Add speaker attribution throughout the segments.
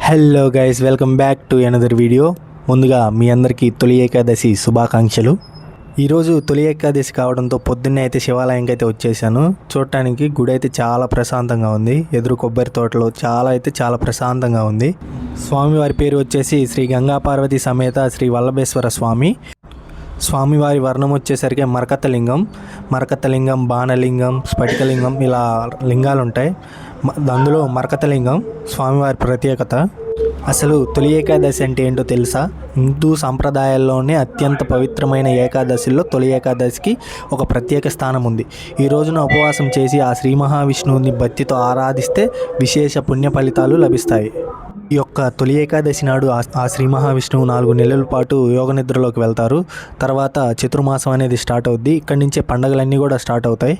Speaker 1: Hello guys, welcome back to another video. ముందుగా మీ అందరికీ తొలి ఏకాదశి శుభాకాంక్షలు. ఈరోజు తొలి ఏకాదశి కావడంతో పొద్దున్నే అయితే శివాలయంకి అయితే వచ్చేసాను. చూడటానికి గుడి అయితే చాలా ప్రశాంతంగా ఉంది. ఎదురు కొబ్బరి తోటలో చాలా ప్రశాంతంగా ఉంది. స్వామివారి పేరు వచ్చేసి శ్రీ గంగా పార్వతి సమేత శ్రీ వల్లభేశ్వర స్వామి. స్వామివారి వర్ణం వచ్చేసరికి మరకతలింగం, బాణలింగం, స్ఫటికలింగం ఇలా లింగాలు ఉంటాయి. అందులో మరకతలింగం స్వామివారి ప్రత్యేకత. అసలు తొలి ఏకాదశి అంటే ఏంటో తెలుసా? హిందూ సాంప్రదాయాల్లోనే అత్యంత పవిత్రమైన ఏకాదశిలో తొలి ఏకాదశికి ఒక ప్రత్యేక స్థానం ఉంది. ఈ రోజున ఉపవాసం చేసి ఆ శ్రీ మహావిష్ణువుని భక్తితో ఆరాధిస్తే విశేష పుణ్య ఫలితాలు లభిస్తాయి. ఈ యొక్క తొలి ఏకాదశి నాడు ఆ శ్రీ మహావిష్ణువు 4 నెలల పాటు యోగ నిద్రలోకి వెళ్తారు. తర్వాత చతుర్మాసం అనేది స్టార్ట్ అవుద్ది. ఇక్కడి నుంచే పండగలన్నీ కూడా స్టార్ట్ అవుతాయి.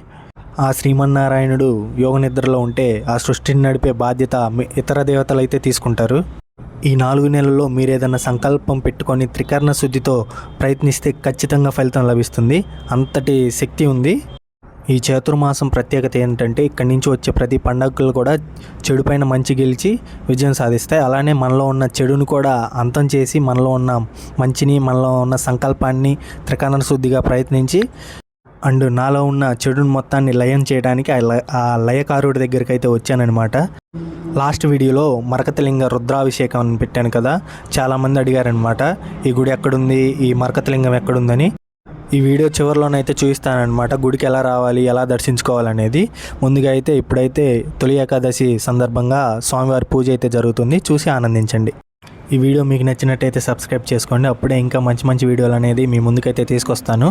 Speaker 1: ఆ శ్రీమన్నారాయణుడు యోగ నిద్రలో ఉంటే ఆ సృష్టిని నడిపే బాధ్యత ఇతర దేవతలు అయితే తీసుకుంటారు. ఈ 4 నెలల్లో మీరు ఏదైనా సంకల్పం పెట్టుకొని త్రికరణ శుద్ధితో ప్రయత్నిస్తే ఖచ్చితంగా ఫలితం లభిస్తుంది. అంతటి శక్తి ఉంది. ఈ చతుర్మాసం ప్రత్యేకత ఏంటంటే ఇక్కడి నుంచి వచ్చే ప్రతి పండుగలు కూడా చెడుపైన మంచి గెలిచి విజయం సాధిస్తాయి. అలానే మనలో ఉన్న చెడును కూడా అంతం చేసి మనలో ఉన్న మంచిని, మనలో ఉన్న సంకల్పాన్ని త్రికరణ శుద్ధిగా ప్రయత్నించి అండ్ నాలో ఉన్న చెడును మొత్తాన్ని లయం చేయడానికి ఆ లయకారుడి దగ్గరికి అయితే వచ్చానమాట. లాస్ట్ వీడియోలో మరకతలింగ రుద్రాభిషేకం అని పెట్టాను కదా, చాలామంది అడిగారనమాట ఈ గుడి ఎక్కడుంది, ఈ మరకతలింగం ఎక్కడుందని. ఈ వీడియో చివరిలోనైతే చూపిస్తానమాట గుడికి ఎలా రావాలి, ఎలా దర్శించుకోవాలనేది. ముందుగా అయితే ఇప్పుడైతే తొలి ఏకాదశి సందర్భంగా స్వామివారి పూజ అయితే జరుగుతుంది, చూసి ఆనందించండి. ఈ వీడియో మీకు నచ్చినట్టయితే సబ్స్క్రైబ్ చేసుకోండి. అప్పుడే ఇంకా మంచి వీడియోలు అనేది మీ ముందుకైతే తీసుకొస్తాను.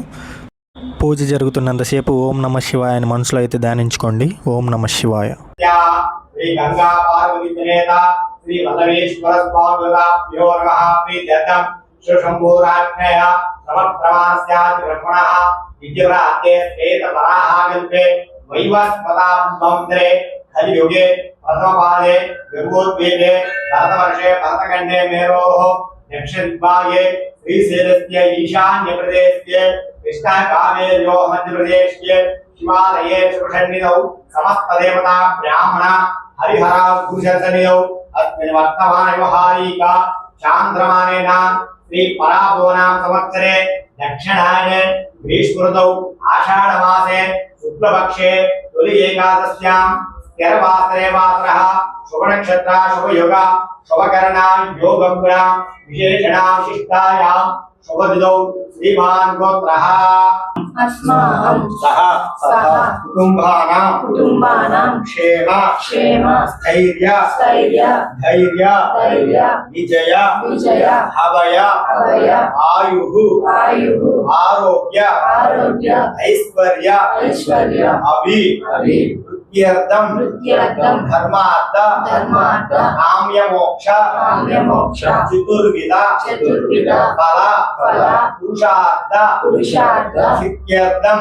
Speaker 1: పూజ జరుగుతున్నంతసేపు ఓం నమ శివాయ అని మనసులో అయితే ధ్యానించుకోండి. ఓం నమ శివాయ.
Speaker 2: శ్రీ గంగా పార్వతి సమేత శ్రీ వల్లభేశ్వర స్వామి ప్రీత్యర్థం శుశంభూరాజ్ఞయ సమప్రమాణస్యాది బ్రహ్మణః విద్యవ్రాతే శ్వేత వరాహకల్పే వైవస్వతాంధ్రే కలియుగే ప్రథమపాదే గంగోద్వేగే భరతవర్షే భరతఖండే మేరోః దక్షిణదిగ్భాగే శ్రీశైలస్య ఈశాన్య ప్రదేశే కృష్ణకావేర్యో మధ్యప్రదేశే హిమాలయే శుభషన్నిధౌ సమస్త దేవతా బ్రాహ్మణ హరిహర భూషణసన్నిధౌ అస్మిన్ వర్తమాన వ్యవహారిక చాంద్రమానేన శ్రీ పరాభవనాం సంవత్సరే దక్షిణాయనే గ్రీష్మృతౌ ఆషాఢమాసే శుక్లపక్షే తొలి ఏకాదశ్యాం స్థిరవాసరే వాసరః శుభనక్షత్ర శుభయోగ శుభకరణ యోగగుణ విశేషణాశిష్టాయాం శుభదిదౌ శ్రీమాన్ గోత్రః
Speaker 3: అస్మాకం
Speaker 2: సహ కుటుంబానాం క్షేమ స్థైర్య ధైర్య విజయ అభయ ఆయుః ఆరోగ్య ఐశ్వర్య వృత్త్యర్థం ధర్మార్థ కామ్యమోక్ష చతుర్విధ ఫల పురుషార్థ సిద్ధ్యర్థం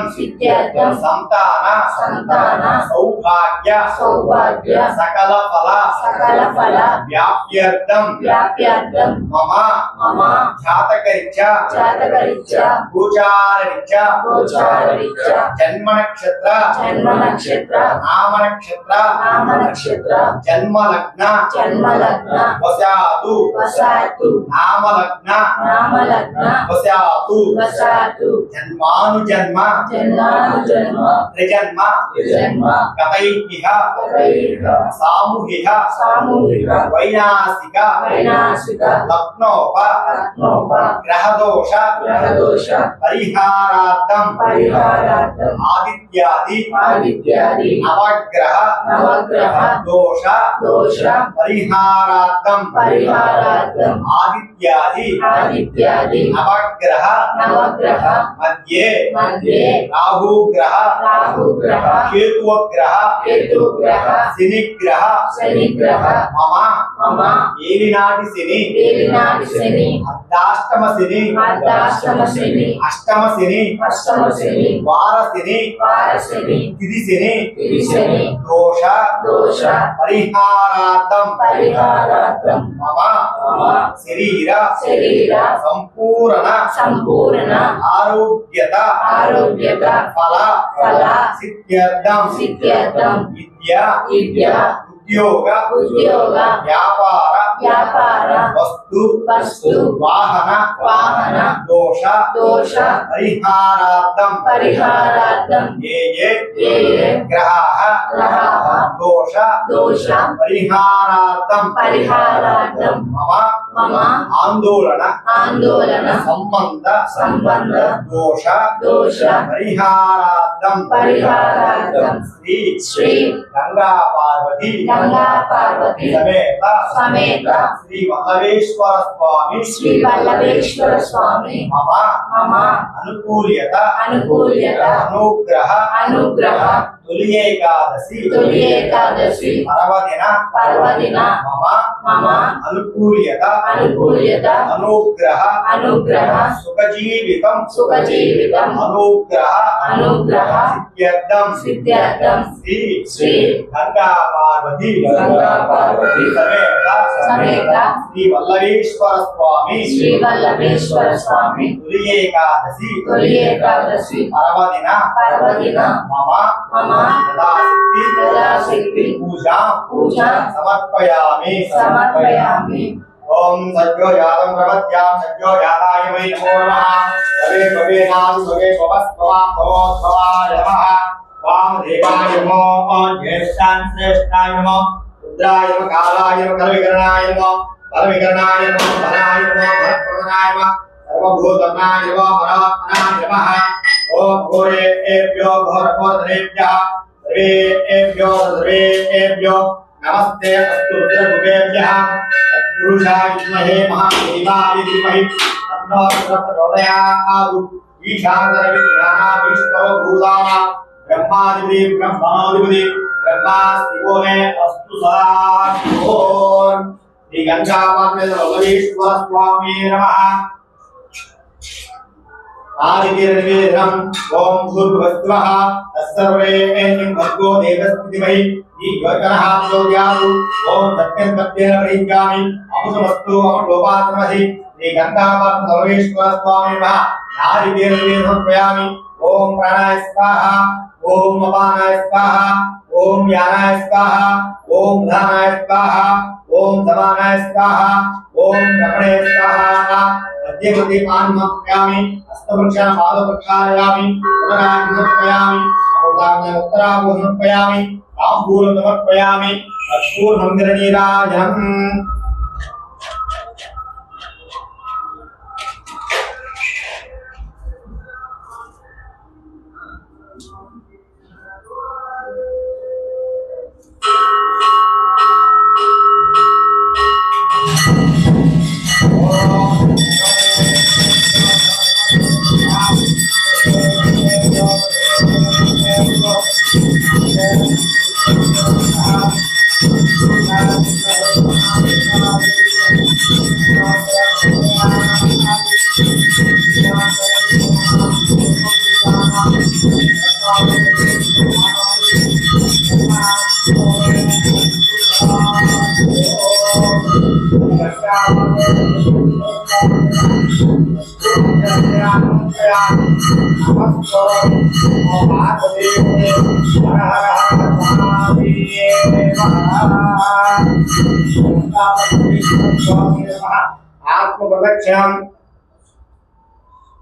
Speaker 2: సంతాన సౌభాగ్య సకల ఫల వ్యాప్యర్థం మమ జాతకరీత్యా గోచారరీత్యా జన్మ నక్షత్ర నామ నక్షత్ర జన్మ లగ్న వశాతు నామ లగ్న వశాతు జన్మానుజన్మ త్రిజన్మ కథైః సామూహిక వైనాశిక లగ్నోప గ్రహదోష పరిహారార్థం ఆదిత్యాది నవగ్రహ దోష పరిహారార్థం ఆదిత్యాది నవగ్రహ మధ్యే రాహుగ్రహ కేతుగ్రహ శనిగ్రహ మమ ఏలినాటి శని అర్ధాష్టమ శని అష్టమ శని వార శని తిథి శని దోష పరిహారార్థం మమ శరీర సంపూర్ణ ఆరోగ్యత ఫల సిద్ధ్యర్థం విద్య ఉద్యోగ వ్యాపార
Speaker 3: వ్యాపార
Speaker 2: వస్తు
Speaker 3: వస్తు
Speaker 2: వాహన
Speaker 3: వాహన
Speaker 2: దోష
Speaker 3: దోష
Speaker 2: పరిహారార్థం
Speaker 3: పరిహారార్థం
Speaker 2: ఏ ఏ
Speaker 3: ఏ ఏ
Speaker 2: గ్రహాః
Speaker 3: గ్రహాః
Speaker 2: దోష
Speaker 3: దోష
Speaker 2: పరిహారార్థం
Speaker 3: పరిహారార్థం
Speaker 2: మమ
Speaker 3: మమ
Speaker 2: ఆందోళన
Speaker 3: ఆందోళన
Speaker 2: సంబంధ
Speaker 3: సంబంధ
Speaker 2: దోష
Speaker 3: దోష
Speaker 2: పరిహారార్థం
Speaker 3: పరిహారార్థం
Speaker 2: శ్రీ
Speaker 3: శ్రీ
Speaker 2: గంగా పార్వతి
Speaker 3: గంగా పార్వతి
Speaker 2: సమేత
Speaker 3: సమేత
Speaker 2: శ్రీ వల్లభేశ్వర స్వామి
Speaker 3: శ్రీ వల్లభేశ్వర స్వామి
Speaker 2: మమ
Speaker 3: మమ
Speaker 2: అనుకూల్యత
Speaker 3: అనుకూల్యత
Speaker 2: అనుగ్రహ
Speaker 3: అనుగ్రహ
Speaker 2: తొలి ఏకాదశి
Speaker 3: తొలి ఏకాదశి
Speaker 2: పర్వదిన
Speaker 3: పర్వదిన
Speaker 2: మమ
Speaker 3: మమ
Speaker 2: అనుకూల్యత
Speaker 3: అనుకూల్యత
Speaker 2: అనుగ్రహ
Speaker 3: అనుగ్రహ
Speaker 2: సుఖజీవితం
Speaker 3: సుఖజీవితం
Speaker 2: అనుగ్రహ
Speaker 3: అనుగ్రహ
Speaker 2: సిద్ధ్యర్థం
Speaker 3: సిద్ధ్యర్థం
Speaker 2: శ్రీ
Speaker 3: శ్రీ
Speaker 2: గంగా పార్వతి
Speaker 3: గంగా పార్వతి
Speaker 2: సమేత
Speaker 3: సమేత
Speaker 2: శ్రీ వల్లభేశ్వర స్వామి
Speaker 3: శ్రీ వల్లభేశ్వర స్వామి
Speaker 2: తొలి ఏకాదశి
Speaker 3: తొలి ఏకాదశి
Speaker 2: పర్వదిన
Speaker 3: పర్వదిన
Speaker 2: మమ
Speaker 3: మమ
Speaker 2: యథాశక్తి
Speaker 3: యథాశక్తి
Speaker 2: పూజా
Speaker 3: పూజా
Speaker 2: సమర్పయామి
Speaker 3: సమర్పయామి
Speaker 2: ఓం సద్యో జాతం ప్రపద్యాం సద్యో జాతాయ వై నమో నమః సవే భవేనాం సవే భవస్వా భవోద్భవాయ నమః వామదేవాయ నమో జ్యేష్ఠాన్ శ్రేష్ఠాయ నమో రుద్రాయ నమః కాలాయ నమః కలవికరణాయ నమః బలవికరణాయ నమః బలాయ నమః బలప్రదనాయ నమః సర్వభూతనాయ నమః పరాత్మనాయ నమః ఓం ఘోరేభ్యో ఘోరఘోరధరేభ్యః सर्वेभ्यो नमस्ते अस्तु रुद्रभुवेभ्यः तत्पुरुषाय विद्महे महादेवाय धीमहि तन्नो प्रचोदयात् ईशानतरविज्ञानामीश्वरो भूतानां ब्रह्मादिपति ब्रह्मा शिवो मे अस्तु सदा ओम श्री गंगामाते वल्लभेश्वर स्वामी नमः आदितीर्निवेदनम् ओम भूर्भुवस्वः तत्सर्वेण्यं भर्गो देवस्तिमहि योगनः प्रचोदयात् ओम सत्यं सत्येन प्रयुञ्जामि अमृतमस्तु अमृतोपासमसि श्री गंगामाता सर्वेश्वर स्वामी नमः आदितीर्निवेदनं समर्पयामि ओम प्राणाय स्वाहा ओम अपानाय स्वाहा ओम यानाय स्वाहा ओम धानाय स्वाहा ओम समानाय स्वाहा ओम रमणे स्वाहा मध्यमति पानमप्यामि हस्तवृक्षां पादप्रक्षालयामि पुनराग्निं समर्पयामि अमृताग्निं उत्तराभूं समर्पयामि ताम्बूलं समर्पयामि कर्पूरमन्दिरनीराजनम् आत्मप्रदक्षिणम्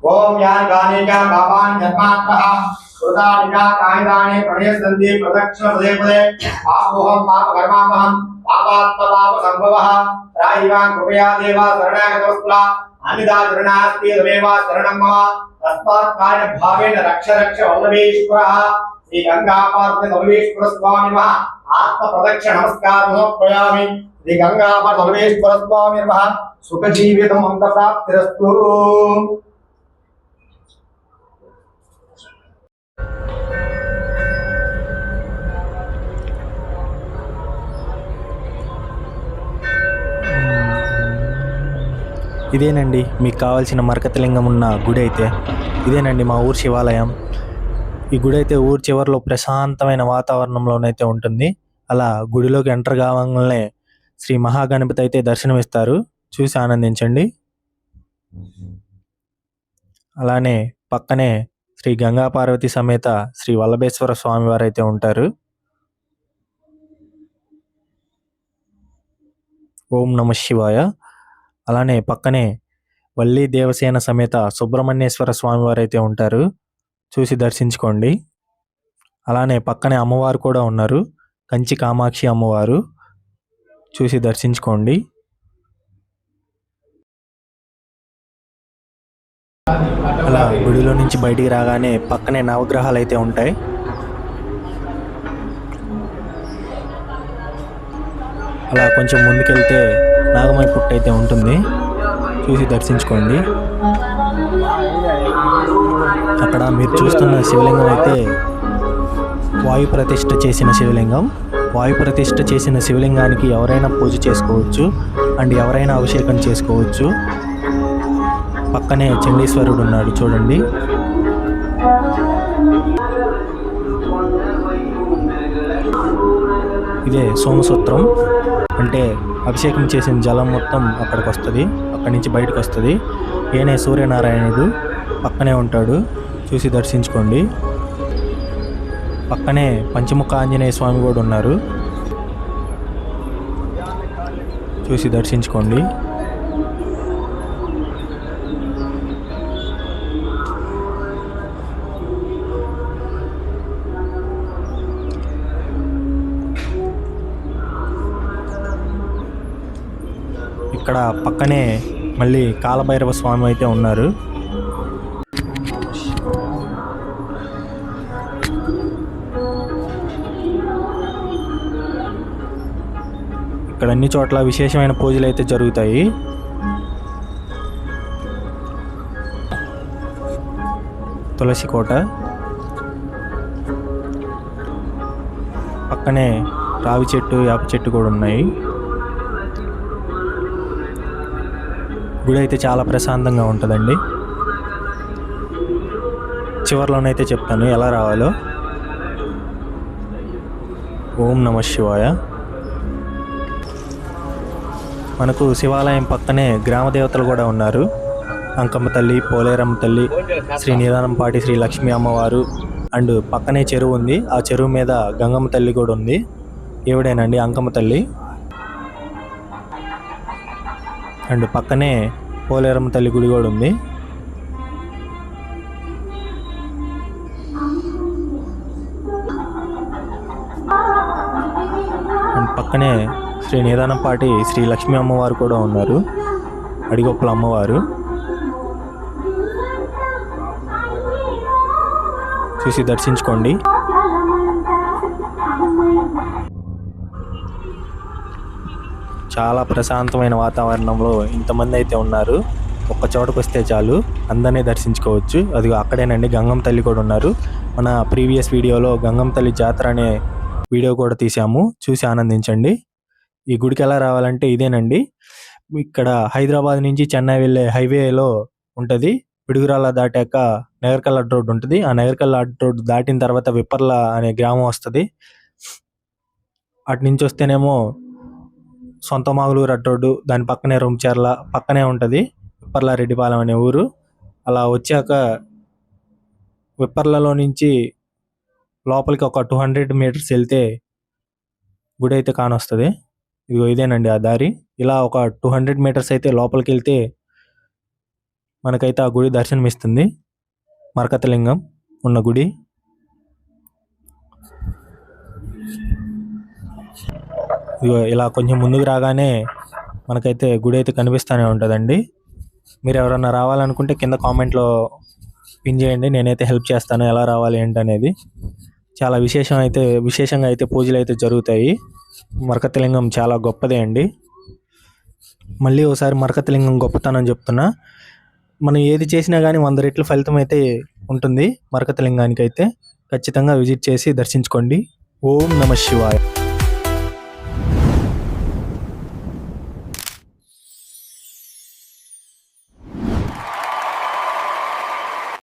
Speaker 2: ओम यानि गानि च पापानि जन्मान्तः कृतानि च कायितानि प्रणयसन्ति प्रदक्षिण पदे पदे पापोऽहं पापकर्मामहं पापात्म पापसम्भवः त्रायिमां कृपया देव शरणागतवत्सला अन्यथा शरणास्ति तमेव शरणं मम तस्मात् कायेन भावेन रक्ष रक्ष वल्लभेश्वरः श्री गंगापार्वती वल्लभेश्वर स्वामी नमः आत्मप्रदक्षिण नमस्कारं समर्पयामि श्री गंगापार्वती वल्लभेश्वर स्वामी नमः सुखजीवितम् अन्तप्राप्तिरस्तु
Speaker 1: ఇదేనండి మీకు కావాల్సిన మరకతలింగం ఉన్న గుడి అయితే ఇదేనండి మా ఊరు శివాలయం. ఈ గుడి అయితే ఊరు చివరిలో ప్రశాంతమైన వాతావరణంలోనైతే ఉంటుంది. అలా గుడిలోకి ఎంటర్ కావాలనే శ్రీ మహాగణపతి అయితే దర్శనమిస్తారు, చూసి ఆనందించండి. అలానే పక్కనే శ్రీ గంగా పార్వతి సమేత శ్రీ వల్లభేశ్వర స్వామి వారు అయితే ఉంటారు. ఓం నమ శివాయ. అలానే పక్కనే వల్లి దేవసేన సమేత సుబ్రహ్మణ్యేశ్వర స్వామి వారు అయితే ఉంటారు, చూసి దర్శించుకోండి. అలానే పక్కనే అమ్మవారు కూడా ఉన్నారు, కంచి కామాక్షి అమ్మవారు, చూసి దర్శించుకోండి. అలా గుడిలో నుంచి బయటికి రాగానే పక్కనే నవగ్రహాలు అయితే ఉంటాయి. అలా కొంచెం ముందుకెళ్తే నాగమయ పుట్ట అయితే ఉంటుంది, చూసి దర్శించుకోండి. అక్కడ మీరు చూస్తున్న శివలింగం అయితే వాయు ప్రతిష్ఠ చేసిన శివలింగం. వాయు ప్రతిష్ఠ చేసిన శివలింగానికి ఎవరైనా పూజ చేసుకోవచ్చు అండ్ ఎవరైనా అభిషేకం చేసుకోవచ్చు. పక్కనే చండీశ్వరుడు ఉన్నాడు చూడండి. ఇదే సోమసూత్రం, అంటే అభిషేకం చేసిన జలం మొత్తం అక్కడికి వస్తుంది, అక్కడి నుంచి బయటకు వస్తుంది. ఈయనే సూర్యనారాయణుడు, పక్కనే ఉంటాడు, చూసి దర్శించుకోండి. పక్కనే పంచముఖ ఆంజనేయ స్వామి కూడా ఉన్నారు, చూసి దర్శించుకోండి. ఇక్కడ పక్కనే మళ్ళీ కాలభైరవ స్వామి అయితే ఉన్నారు. ఇక్కడ అన్ని చోట్ల విశేషమైన పూజలు అయితే జరుగుతాయి. తులసి కోట, పక్కనే రావి చెట్టు, యాప చెట్టు కూడా ఉన్నాయి. గుడి అయితే చాలా ప్రశాంతంగా ఉంటుందండి. చివరిలోనైతే చెప్తాను ఎలా రావాలో. ఓం నమ శివాయ. మనకు శివాలయం పక్కనే గ్రామ దేవతలు కూడా ఉన్నారు. అంకమ్మ తల్లి, పోలేరమ్మ తల్లి, శ్రీ నిదానంపాటి శ్రీ లక్ష్మీ అమ్మవారు, అండ్ పక్కనే చెరువు ఉంది. ఆ చెరువు మీద గంగమ్మ తల్లి కూడా ఉంది. ఏవిడేనండి అంకమ్మ తల్లి. అండ్ పక్కనే పోలేరమ్మ తల్లి గుడి కూడా ఉంది. అండ్ పక్కనే శ్రీ నిదానంపాటి శ్రీ లక్ష్మీ అమ్మవారు కూడా ఉన్నారు, అడిగొప్పల అమ్మవారు, చూసి దర్శించుకోండి. చాలా ప్రశాంతమైన వాతావరణంలో ఇంతమంది అయితే ఉన్నారు. ఒక్క చోటకు వస్తే చాలు, అందరినీ దర్శించుకోవచ్చు. అది అక్కడేనండి గంగమ్మ తల్లి కూడా ఉన్నారు. మన ప్రీవియస్ వీడియోలో గంగమ్మ తల్లి జాతర అనే వీడియో కూడా తీసాము, చూసి ఆనందించండి. ఈ గుడికి ఎలా రావాలంటే ఇదేనండి, ఇక్కడ హైదరాబాద్ నుంచి చెన్నై వెళ్ళే హైవేలో ఉంటుంది. పిడుగురాళ్ళ దాటాక నగర్కల్ అడ్డ రోడ్డు ఉంటుంది. ఆ నగర్కల్ అడ్డ రోడ్డు దాటిన తర్వాత విప్పర్ల అనే గ్రామం వస్తుంది. అటు నుంచి వస్తేనేమో సొంత మాగులూరు అడ్డ రోడ్డు, దాని పక్కనే రొంచెర్ల పక్కనే ఉంటుంది విప్పర్ల రెడ్డిపాలెం అనే ఊరు. అలా వచ్చాక విప్పర్లలో నుంచి లోపలికి ఒక 200 మీటర్స్ వెళ్తే గుడి అయితే కానొస్తుంది. ఇదిగో ఇదేనండి ఆ దారి. ఇలా ఒక 200 మీటర్స్ అయితే లోపలికి వెళ్తే మనకైతే ఆ గుడి దర్శనమిస్తుంది. మరకతలింగం ఉన్న గుడి. ఇదిగో ఇలా కొంచెం ముందుకు రాగానే మనకైతే గుడి అయితే కనిపిస్తూనే ఉంటుందండి. మీరు ఎవరన్నా రావాలనుకుంటే కింద కామెంట్లో పిన్ చేయండి, నేనైతే హెల్ప్ చేస్తాను ఎలా రావాలి ఏంటనేది. చాలా విశేషంగా అయితే పూజలు అయితే జరుగుతాయి. మరకతలింగం చాలా గొప్పదే అండి. మళ్ళీ ఒకసారి మరకతలింగం గొప్పతనం చెప్తున్నా. మనం ఏది చేసినా కానీ 100 రెట్ల ఫలితం అయితే ఉంటుంది. మరకతలింగానికి అయితే ఖచ్చితంగా విజిట్ చేసి దర్శించుకోండి. ఓం నమ శివాయ.